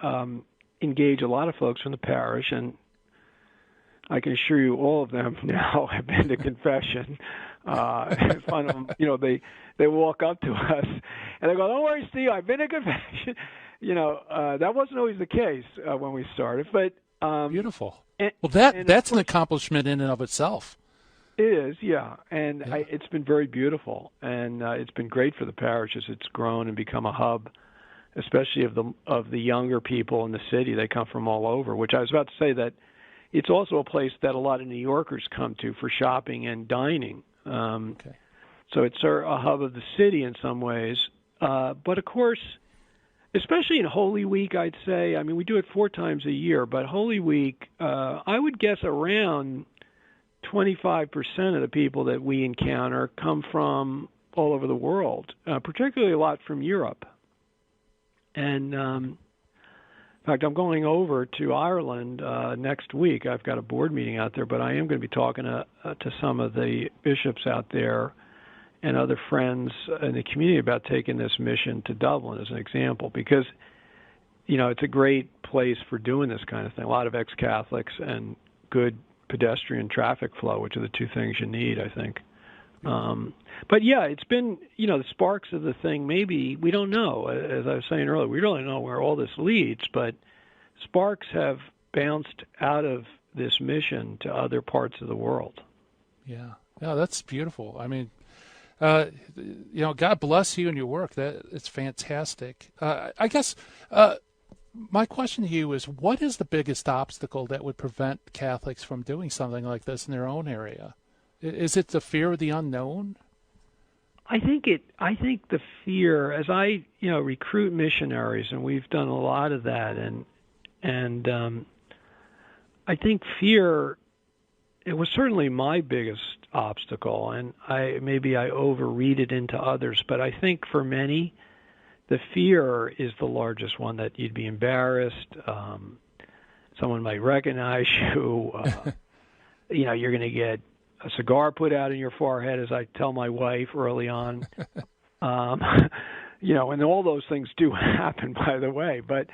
engage a lot of folks from the parish, and I can assure you all of them now have been to confession. Fun of them, they walk up to us and they go, "Don't worry, Steve, I've been to confession." That wasn't always the case when we started, but beautiful. That's an accomplishment in and of itself. It is, yeah, and yeah. It's been very beautiful, and it's been great for the parish as it's grown and become a hub, especially of the younger people in the city. They come from all over, which I was about to say that it's also a place that a lot of New Yorkers come to for shopping and dining. Okay. So it's a hub of the city in some ways. But, of course, especially in Holy Week, I'd say, I mean, we do it 4 times a year, but Holy Week, I would guess around 25% of the people that we encounter come from all over the world, particularly a lot from Europe. And in fact, I'm going over to Ireland next week. I've got a board meeting out there, but I am going to be talking to some of the bishops out there and other friends in the community about taking this mission to Dublin as an example, because, it's a great place for doing this kind of thing. A lot of ex-Catholics and good pedestrian traffic flow, which are the 2 things you need, I think. But yeah, it's been, the sparks of the thing, maybe, we don't know. As I was saying earlier, we don't know where all this leads, but sparks have bounced out of this mission to other parts of the world. Yeah, that's beautiful. I mean, God bless you and your work. It's fantastic. I guess my question to you is, what is the biggest obstacle that would prevent Catholics from doing something like this in their own area? Is it the fear of the unknown? I think the fear, as I recruit missionaries, and we've done a lot of that, and I think fear, it was certainly my biggest obstacle, and maybe I overread it into others, but I think for many, the fear is the largest one, that you'd be embarrassed, someone might recognize you, you're going to get a cigar put out in your forehead, as I tell my wife early on. And all those things do happen, by the way. But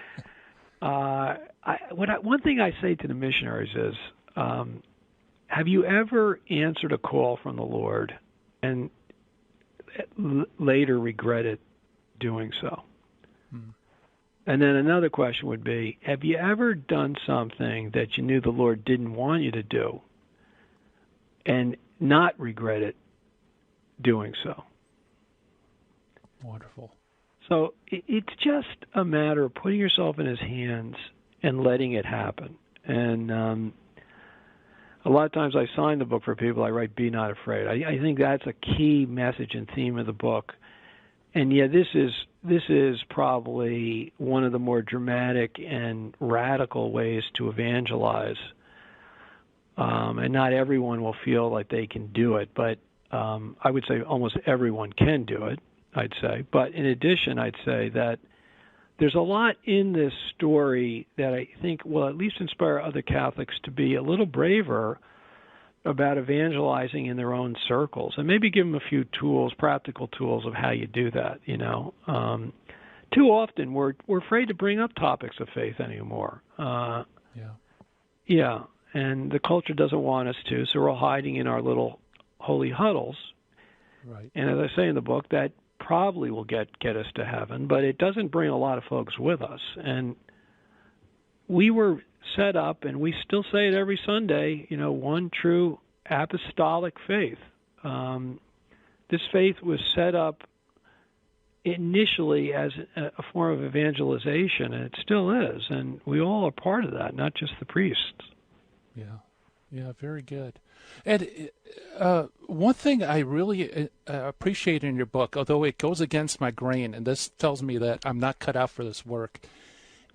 one thing I say to the missionaries is, have you ever answered a call from the Lord and later regretted doing so? And then another question would be, have you ever done something that you knew the Lord didn't want you to do and not regretted doing so? Wonderful. So it's just a matter of putting yourself in His hands and letting it happen. And a lot of times I sign the book for people, I write, "Be not afraid." I think that's a key message and theme of the book. And yeah, this is probably one of the more dramatic and radical ways to evangelize. And not everyone will feel like they can do it, but I would say almost everyone can do it, I'd say. But in addition, I'd say that there's a lot in this story that I think will at least inspire other Catholics to be a little braver about evangelizing in their own circles, and maybe give them a few tools, practical tools of how you do that. Too often we're afraid to bring up topics of faith anymore. Yeah, and the culture doesn't want us to, so we're all hiding in our little holy huddles. Right. And as I say in the book, that probably will get us to heaven, but it doesn't bring a lot of folks with us. And we were set up, and we still say it every Sunday, one true apostolic faith. This faith was set up initially as a form of evangelization, and it still is, and we all are part of that, not just the priests. Yeah, very good. And one thing I really appreciate in your book, although it goes against my grain, and this tells me that I'm not cut out for this work,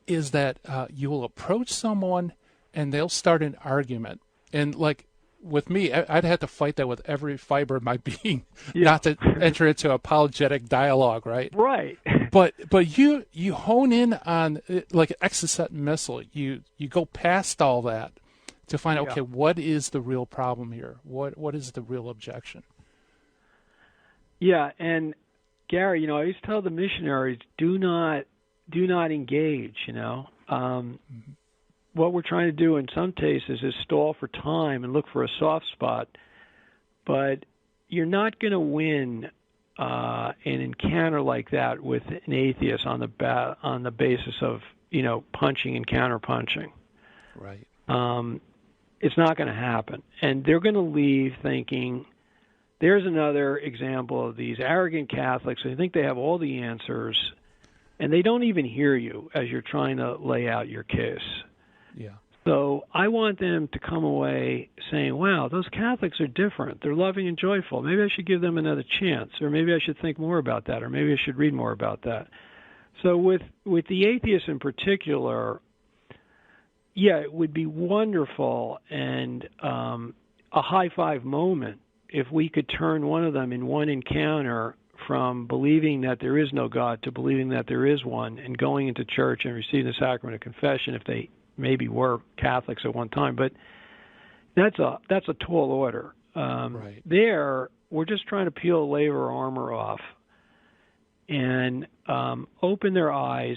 is that you will approach someone and they'll start an argument. And like with me, I'd have to fight that with every fiber of my being, not to enter into apologetic dialogue, right? Right. But you hone in on like an exocet missile. You go past all that to find out, okay, what is the real problem here? What is the real objection? Yeah, and Gary, I always tell the missionaries, do not engage. What we're trying to do in some cases is stall for time and look for a soft spot, but you're not going to win an encounter like that with an atheist on the basis of punching and counterpunching. Right. It's not going to happen, and they're going to leave thinking. There's another example of these arrogant Catholics who think they have all the answers, and they don't even hear you as you're trying to lay out your case. Yeah. So I want them to come away saying, wow, those Catholics are different. They're loving and joyful. Maybe I should give them another chance, or maybe I should think more about that, or maybe I should read more about that. So with the atheists in particular, it would be wonderful and a high-five moment if we could turn one of them in one encounter from believing that there is no God to believing that there is one, and going into church and receiving the sacrament of confession if they maybe were Catholics at one time. But that's a tall order. Right. There, we're just trying to peel the layer armor off and open their eyes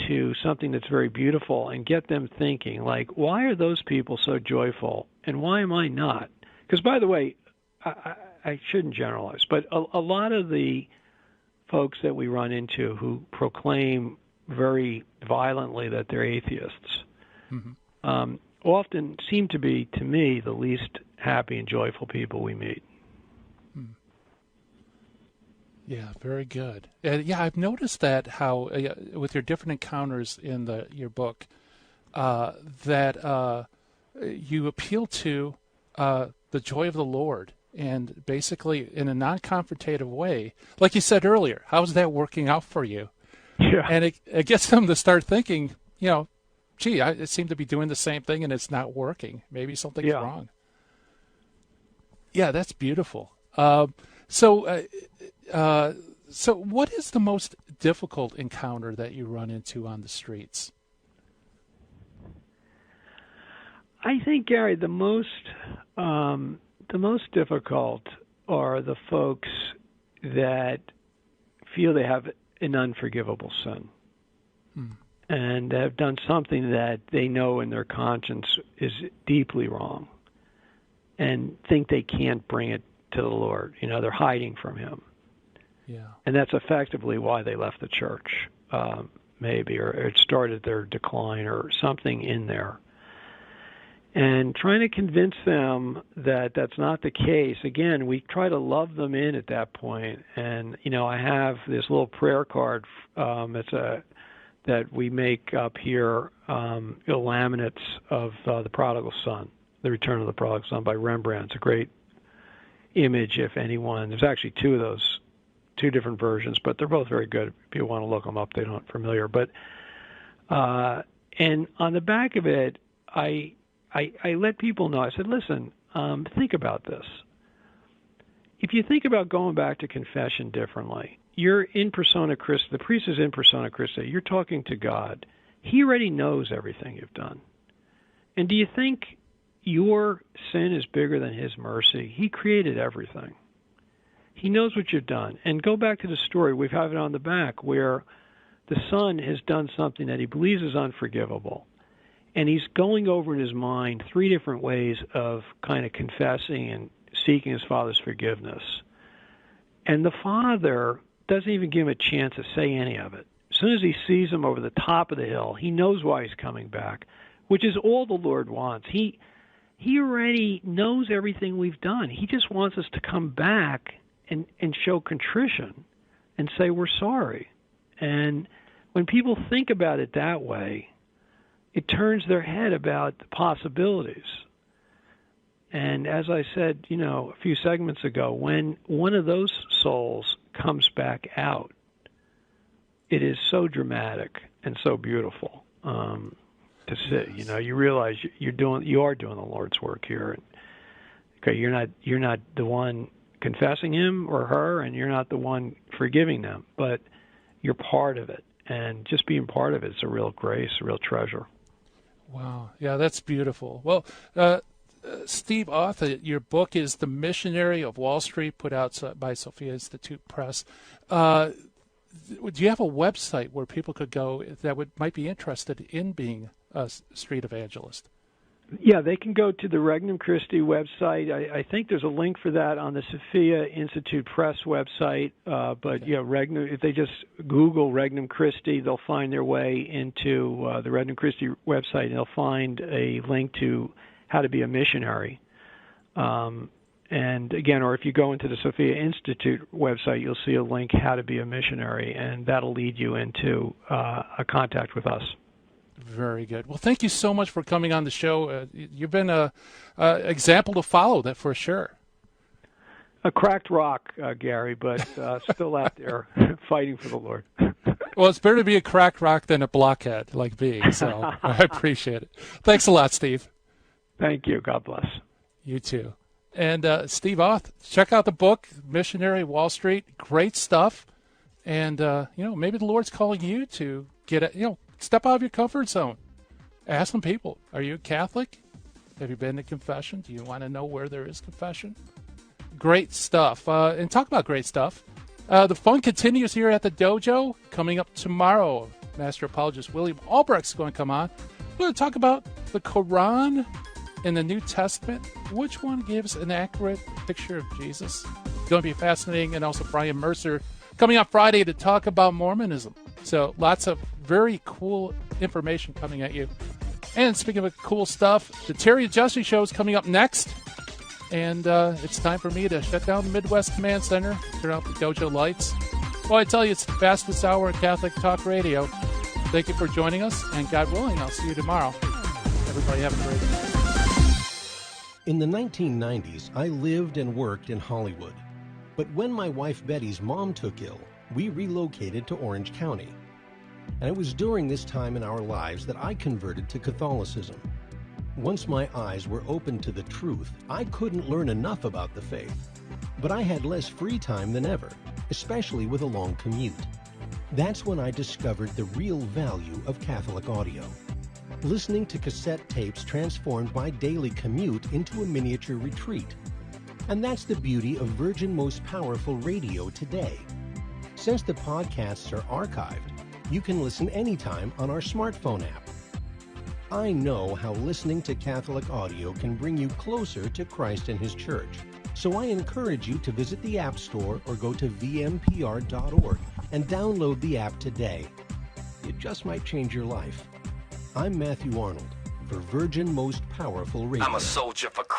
to something that's very beautiful and get them thinking, like, why are those people so joyful and why am I not? Because, by the way, I shouldn't generalize, but a lot of the folks that we run into who proclaim very violently that they're atheists often seem to be, to me, the least happy and joyful people we meet. Yeah, very good. I've noticed that how with your different encounters in your book that you appeal to the joy of the Lord, and basically in a non-confrontative way, like you said earlier. How's that working out for you? Yeah. And it gets them to start thinking, gee, I seem to be doing the same thing and it's not working. Maybe something's wrong. Yeah, that's beautiful. So what is the most difficult encounter that you run into on the streets? I think, Gary, the The most difficult are the folks that feel they have an unforgivable sin and have done something that they know in their conscience is deeply wrong and think they can't bring it to the Lord. They're hiding from Him. Yeah. And that's effectively why they left the church, maybe, or it started their decline or something in there. And trying to convince them that that's not the case. Again, we try to love them in at that point. And, I have this little prayer card that we make up here, laminates of the Prodigal Son, The Return of the Prodigal Son by Rembrandt. It's a great image if anyone. There's actually two of those, two different versions, but they're both very good. If you want to look them up, they're not familiar. But and on the back of it, I let people know. I said, listen, think about this. If you think about going back to confession differently, you're in persona Christi. The priest is in persona Christi. You're talking to God. He already knows everything you've done. And do you think your sin is bigger than His mercy? He created everything. He knows what you've done. And go back to the story. We have it on the back where the son has done something that he believes is unforgivable. And he's going over in his mind 3 different ways of kind of confessing and seeking his father's forgiveness. And the father doesn't even give him a chance to say any of it. As soon as he sees him over the top of the hill, he knows why he's coming back, which is all the Lord wants. He already knows everything we've done. He just wants us to come back and show contrition and say we're sorry. And when people think about it that way, it turns their head about the possibilities. And as I said, a few segments ago, when one of those souls comes back out, it is so dramatic and so beautiful to see. You realize you are doing the Lord's work here. Okay, you're not the one confessing Him or her, and you're not the one forgiving them, but you're part of it. And just being part of it is a real grace, a real treasure. Wow. Yeah, that's beautiful. Well, Steve Auth, your book is The Missionary of Wall Street, put out by Sophia Institute Press. Do you have a website where people could go that might be interested in being a street evangelist? Yeah, they can go to the Regnum Christi website. I think there's a link for that on the Sophia Institute Press website. But yeah, Regnum, if they just Google Regnum Christi, they'll find their way into the Regnum Christi website, and they'll find a link to how to be a missionary. And again, or if you go into the Sophia Institute website, you'll see a link, how to be a missionary, and that'll lead you into a contact with us. Very good. Well, thank you so much for coming on the show. You've been an example to follow, that for sure. A cracked rock, Gary, but still out there fighting for the Lord. Well, it's better to be a cracked rock than a blockhead like me, so I appreciate it. Thanks a lot, Steve. Thank you. God bless. You too. And Steve Auth, check out the book, Missionary Wall Street. Great stuff. And, maybe the Lord's calling you to get step out of your comfort zone. Ask some people, are you a Catholic? Have you been to confession? Do you want to know where there is confession? Great stuff. And talk about great stuff. The fun continues here at the dojo. Coming up tomorrow, Master Apologist William Albrecht's going to come on. We're going to talk about the Quran and the New Testament. Which one gives an accurate picture of Jesus? It's going to be fascinating. And also Brian Mercer coming up Friday to talk about Mormonism. So lots of very cool information coming at you. And speaking of cool stuff, the Terry and Jesse show is coming up next. And it's time for me to shut down the Midwest Command Center, turn out the dojo lights. Well, I tell you, it's the fastest hour in Catholic Talk Radio. Thank you for joining us, and God willing, I'll see you tomorrow. Everybody have a great day. In the 1990s, I lived and worked in Hollywood. But when my wife Betty's mom took ill, we relocated to Orange County. And it was during this time in our lives that I converted to Catholicism. Once my eyes were opened to the truth, I couldn't learn enough about the faith. But I had less free time than ever, especially with a long commute. That's when I discovered the real value of Catholic audio. Listening to cassette tapes transformed my daily commute into a miniature retreat. And that's the beauty of Virgin Most Powerful Radio today. Since the podcasts are archived, you can listen anytime on our smartphone app. I know how listening to Catholic audio can bring you closer to Christ and His Church. So I encourage you to visit the App Store or go to vmpr.org and download the app today. It just might change your life. I'm Matthew Arnold for Virgin Most Powerful Radio. I'm a soldier for Christ.